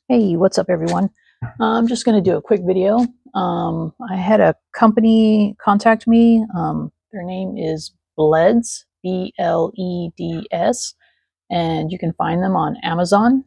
Hey, what's up everyone? I'm just going to do a quick video. I had a company contact me. Their name is Bleds, Bleds, and you can find them on Amazon.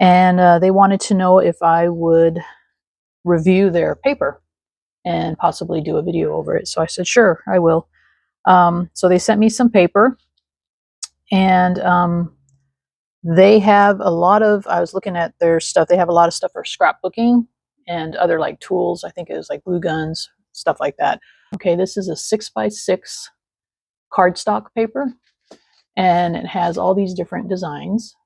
And they wanted to know if I would review their paper and possibly do a video over it. So I said, sure, I will. So they sent me some paper, and they have a lot of, I was looking at their stuff, they have a lot of stuff for scrapbooking and other like tools. I think it was like glue guns, stuff like that. Okay, this is a 6x6 cardstock paper, and it has all these different designs.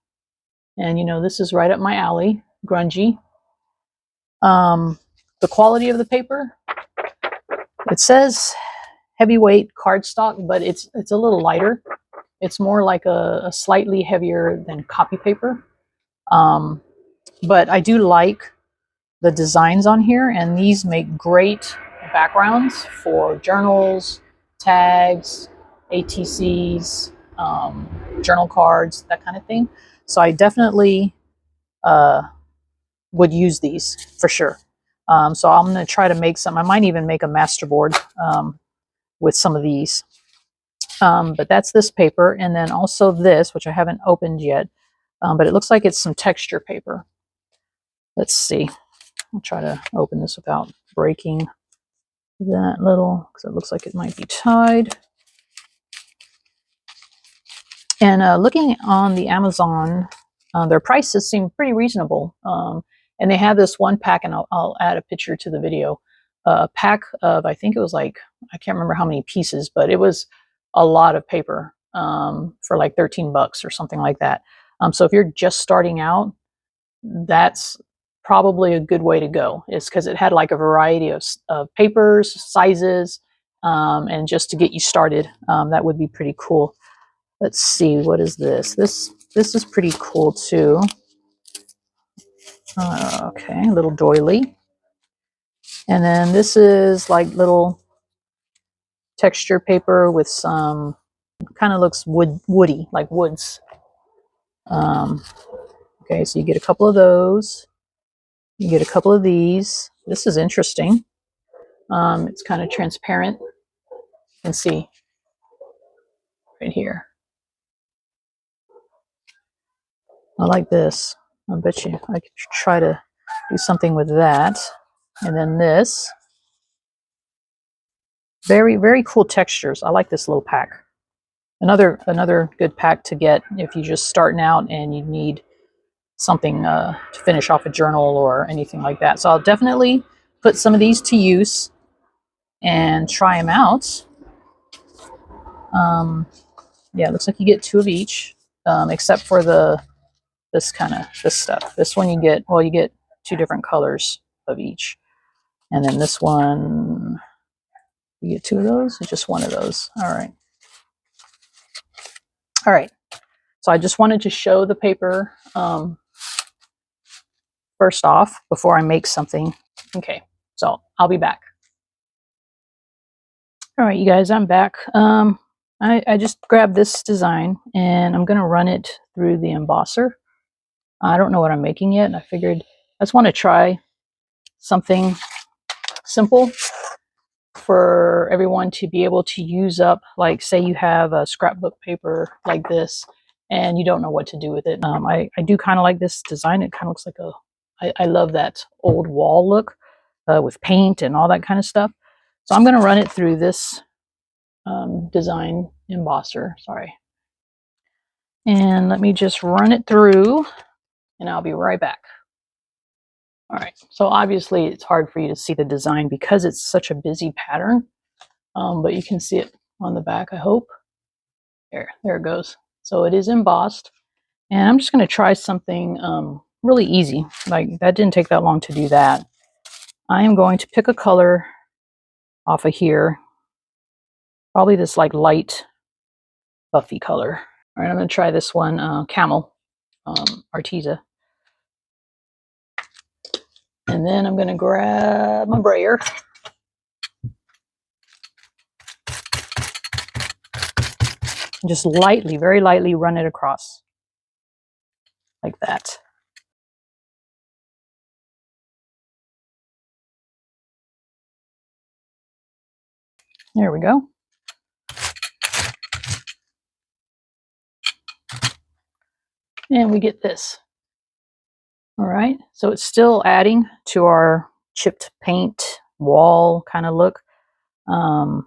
And you know, this is right up my alley, grungy. The quality of the paper, it says heavyweight cardstock, but it's a little lighter. It's more like a slightly heavier than copy paper. But I do like the designs on here, and these make great backgrounds for journals, tags, ATCs, journal cards, that kind of thing. So I definitely would use these for sure. So I'm going to try to make some. I might even make a master board with some of these. But that's this paper, and then also this, which I haven't opened yet, but it looks like it's some texture paper. Let's see. I'll try to open this without breaking that little, because it looks like it might be tied. And looking on the Amazon, their prices seem pretty reasonable. And they have this one pack, and I'll add a picture to the video. A pack of, I think it was like, I can't remember how many pieces, but it was a lot of paper for like 13 bucks or something like that. So if you're just starting out, that's probably a good way to go, is because it had like a variety of papers, sizes, and just to get you started, that would be pretty cool. Let's see, what is this? This is pretty cool too. Okay, a little doily. And then this is like little texture paper with some, kind of looks woody, like woods. Okay, so you get a couple of those. You get a couple of these. This is interesting. It's kind of transparent. You can see right here. I like this. I bet you I could try to do something with that. And then this. Very, very cool textures. I like this little pack. Another good pack to get if you're just starting out and you need something to finish off a journal or anything like that. So I'll definitely put some of these to use and try them out. Yeah, it looks like you get 2 of each, except for this stuff. This one you get 2 different colors of each, and then this one you get 2 of those, or just 1 of those. All right. So I just wanted to show the paper first off before I make something. Okay, so I'll be back. All right, you guys, I'm back. I just grabbed this design, and I'm going to run it through the embosser. I don't know what I'm making yet. I figured I just want to try something simple for everyone to be able to use up. Like, say you have a scrapbook paper like this, and you don't know what to do with it. I do kind of like this design. It kind of looks like I love that old wall look with paint and all that kind of stuff. So I'm going to run it through this design embosser. Sorry. And let me just run it through, and I'll be right back. All right. So obviously it's hard for you to see the design because it's such a busy pattern, but you can see it on the back, I hope. There it goes. So it is embossed, and I'm just going to try something really easy. Like, that didn't take that long to do that. I am going to pick a color off of here, probably this like light buffy color. All right, I'm going to try this one, Camel Arteza. And then I'm going to grab my brayer. And just lightly, very lightly run it across. Like that. There we go. And we get this. All right, so it's still adding to our chipped paint wall kind of look. So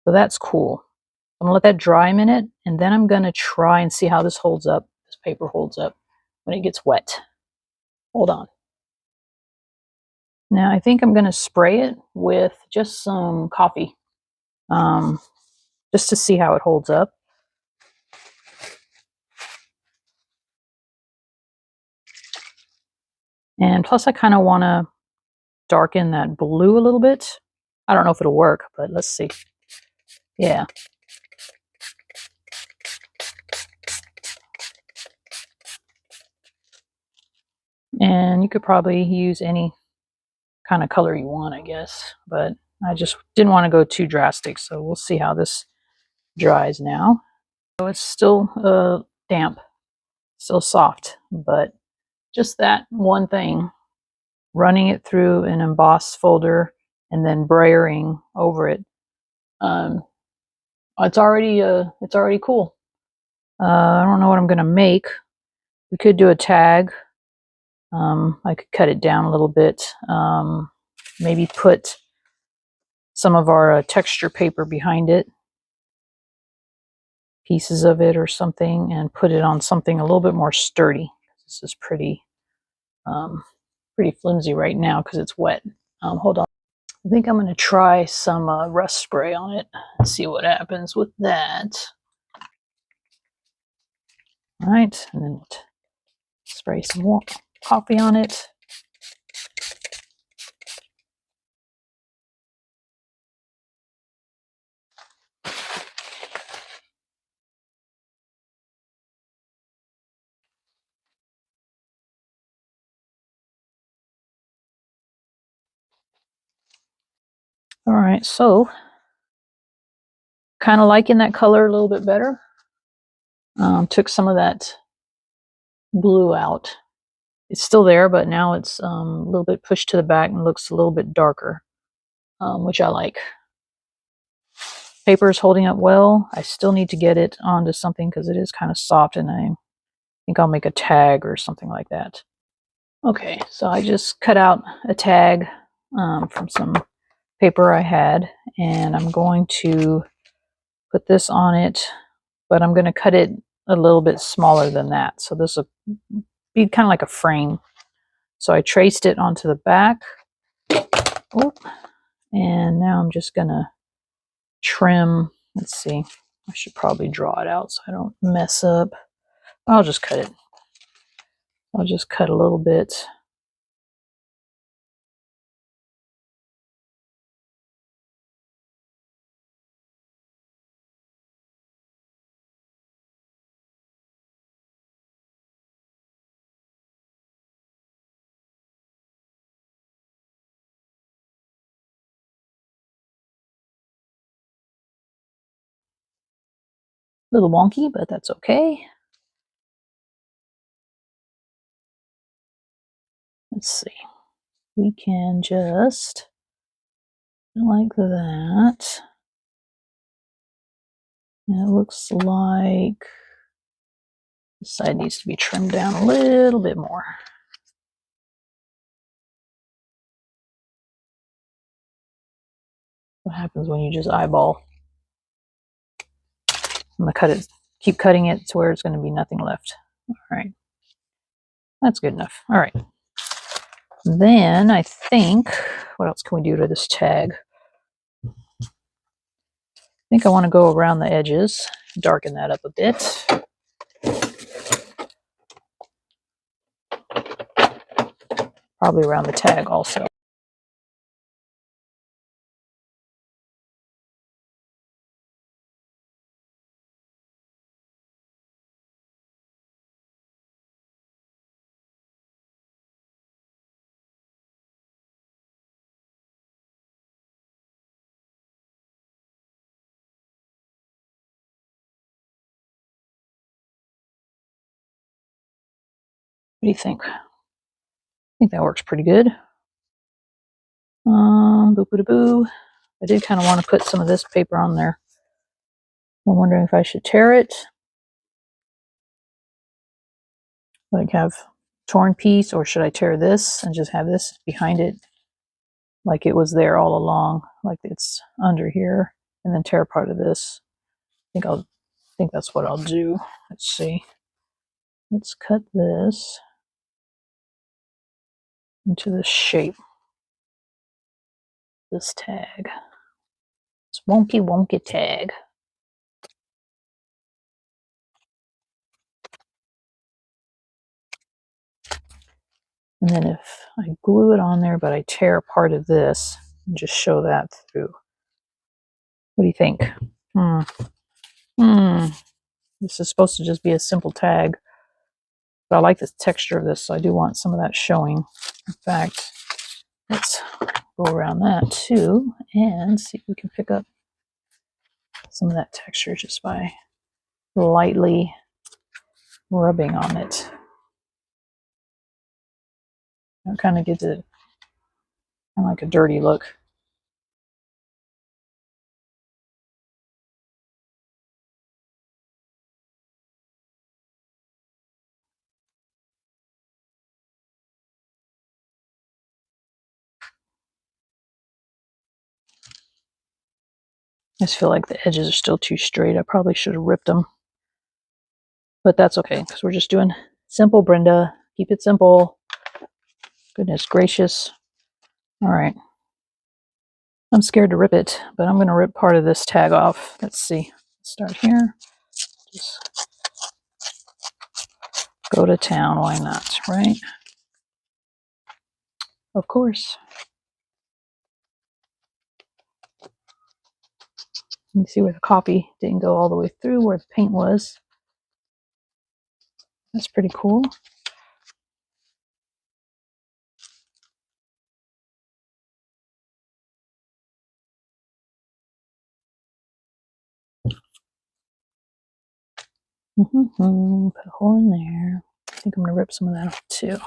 that's cool. I'm gonna let that dry a minute, and then I'm gonna try and see how this holds up. This paper holds up when it gets wet. Hold on. Now I think I'm gonna spray it with just some coffee, just to see how it holds up. And plus I kind of want to darken that blue a little bit. I don't know if it'll work, but let's see. Yeah. And you could probably use any kind of color you want, I guess. But I just didn't want to go too drastic, so we'll see how this dries now. So it's still damp, still soft, but just that one thing, running it through an emboss folder and then brayering over it, it's already cool. I don't know what I'm gonna make. We could do a tag. I could cut it down a little bit. Maybe put some of our texture paper behind it, pieces of it or something, and put it on something a little bit more sturdy. This is pretty flimsy right now because it's wet. Hold on. I think I'm going to try some rust spray on it and see what happens with that. All right, and then spray some more coffee on it. All right, so kind of liking that color a little bit better. Took some of that blue out. It's still there, but now it's a little bit pushed to the back and looks a little bit darker, which I like. Paper is holding up well. I still need to get it onto something because it is kind of soft, and I think I'll make a tag or something like that. Okay, so I just cut out a tag from some paper I had, and I'm going to put this on it, but I'm going to cut it a little bit smaller than that. So this will be kind of like a frame. So I traced it onto the back. Oh, and now I'm just going to trim. Let's see. I should probably draw it out so I don't mess up. I'll just cut it. I'll just cut a little bit. A little wonky, but that's okay. Let's see. We can just like that. And it looks like this side needs to be trimmed down a little bit more. What happens when you just eyeball? I'm gonna cut it, keep cutting it to where it's gonna be nothing left. All right, that's good enough. All right. Then I think, what else can we do to this tag? I think I want to go around the edges, darken that up a bit. Probably around the tag also. What do you think? I think that works pretty good. Boo boo boo. I did kind of want to put some of this paper on there. I'm wondering if I should tear it, like have torn piece, or should I tear this and just have this behind it like it was there all along, like it's under here, and then tear part of this. I think that's what I'll do. Let's see. Let's cut this into this shape. This tag. It's wonky tag. And then if I glue it on there, but I tear part of this and just show that through. What do you think? This is supposed to just be a simple tag, but I like the texture of this, so I do want some of that showing. In fact, let's go around that too and see if we can pick up some of that texture just by lightly rubbing on it. It kind of gives it kind of like a dirty look. I just feel like the edges are still too straight. I probably should have ripped them. But that's okay, because we're just doing simple, Brenda. Keep it simple. Goodness gracious. All right. I'm scared to rip it, but I'm going to rip part of this tag off. Let's see. Start here. Just go to town. Why not, right? Of course. You can see where the copy didn't go all the way through, where the paint was. That's pretty cool. Put a hole in there. I think I'm going to rip some of that off too.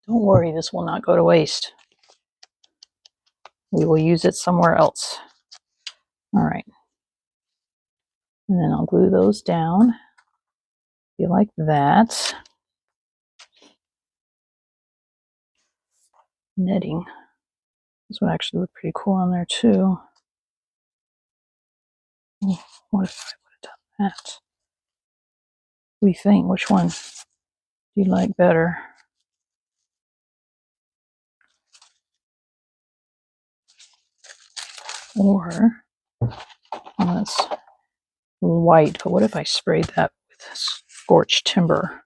Don't worry, this will not go to waste. We will use it somewhere else. All right. And then I'll glue those down. Be like that. Netting. This would actually look pretty cool on there too. What if I would have done that? What do you think? Which one do you like better? Or, well, that's white, but what if I sprayed that with scorched timber?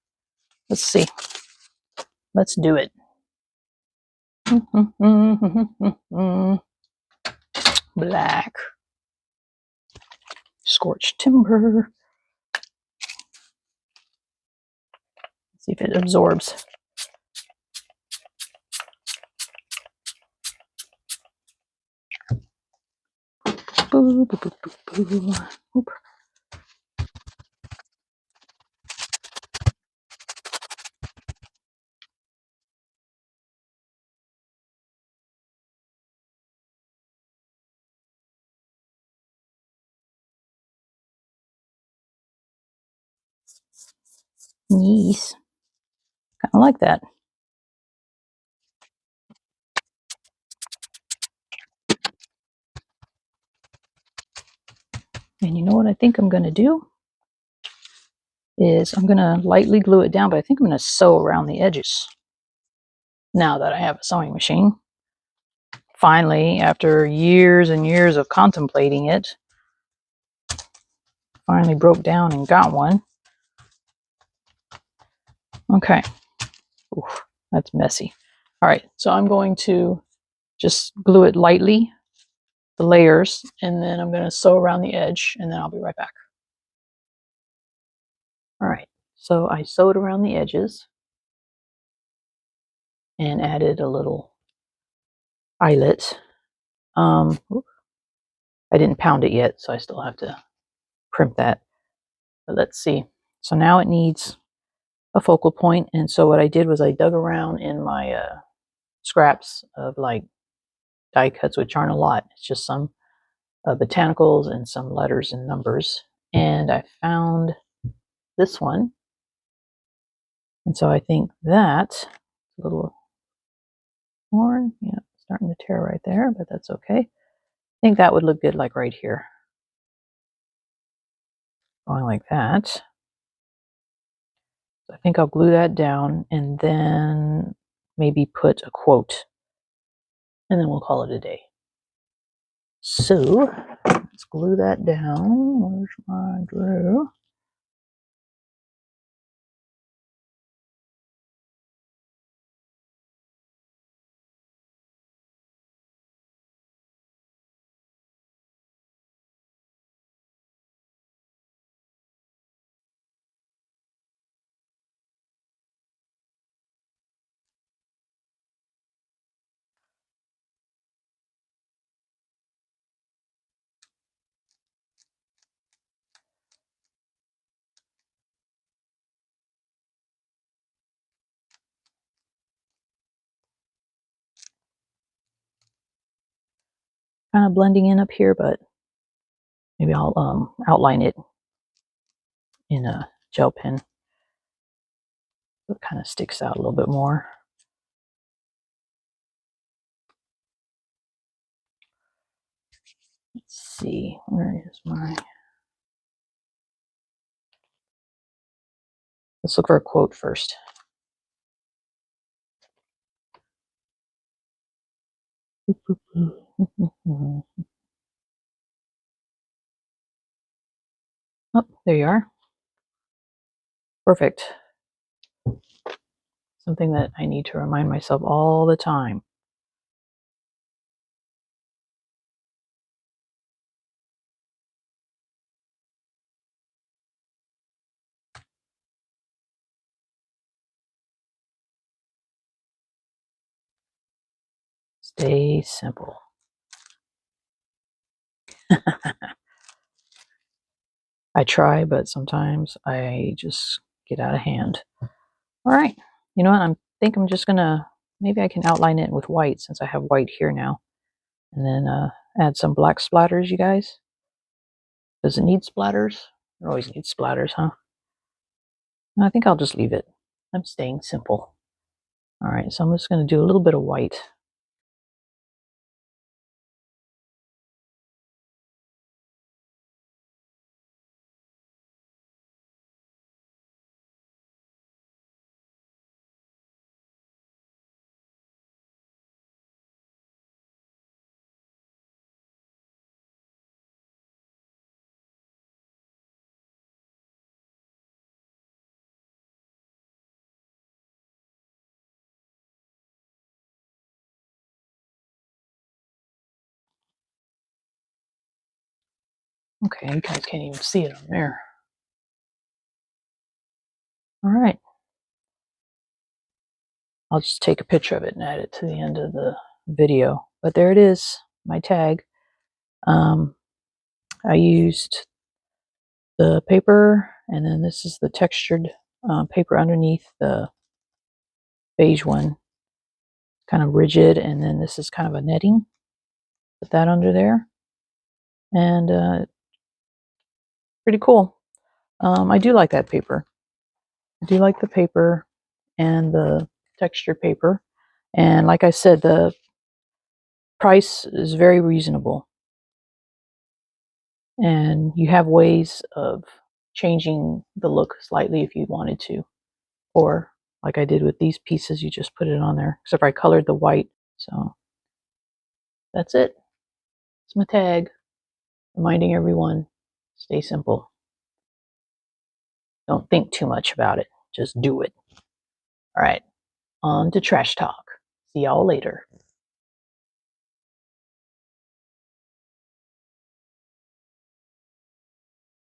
Let's see. Let's do it. Black. Scorched timber. Let's see if it absorbs. Boo, boo, boo, boo, boo. Oop. Yes. Kind of like that. And you know what I think I'm going to do? Is I'm going to lightly glue it down, but I think I'm going to sew around the edges. Now that I have a sewing machine. Finally, after years and years of contemplating it, finally broke down and got one. Okay. Oof, that's messy. All right, so I'm going to just glue it lightly, the layers, and then I'm going to sew around the edge, and then I'll be right back. All right, so I sewed around the edges and added a little eyelet. I didn't pound it yet, so I still have to primp that. But let's see. So now it needs a focal point, and so what I did was I dug around in my scraps of like die cuts, which aren't a lot. It's just some botanicals and some letters and numbers, and I found this one, and so I think that a little torn, yeah, starting to tear right there, but that's okay. I think that would look good like right here, going like that. So I think I'll glue that down and then maybe put a quote, and then we'll call it a day. So let's glue that down. Where's my glue? Kind of blending in up here, but maybe I'll outline it in a gel pen. It kind of sticks out a little bit more. Let's see, where is my... Let's look for a quote first. Oh, there you are. Perfect. Something that I need to remind myself all the time. Stay simple. I try, but sometimes I just get out of hand. All right. You know what? I think I'm just going to, maybe I can outline it with white since I have white here now. And then add some black splatters, you guys. Does it need splatters? It always needs splatters, huh? I think I'll just leave it. I'm staying simple. All right, so I'm just going to do a little bit of white. Okay, you guys can't even see it on there. All right. I'll just take a picture of it and add it to the end of the video. But there it is, my tag. I used the paper, and then this is the textured paper underneath the beige one. Kind of rigid, and then this is kind of a netting. Put that under there. And pretty cool. I do like that paper. I do like the paper and the textured paper. And like I said, the price is very reasonable. And you have ways of changing the look slightly if you wanted to. Or like I did with these pieces, you just put it on there. Except I colored the white. So that's it. It's my tag. Reminding everyone, stay simple. Don't think too much about it. Just do it. All right, on to trash talk. See y'all later.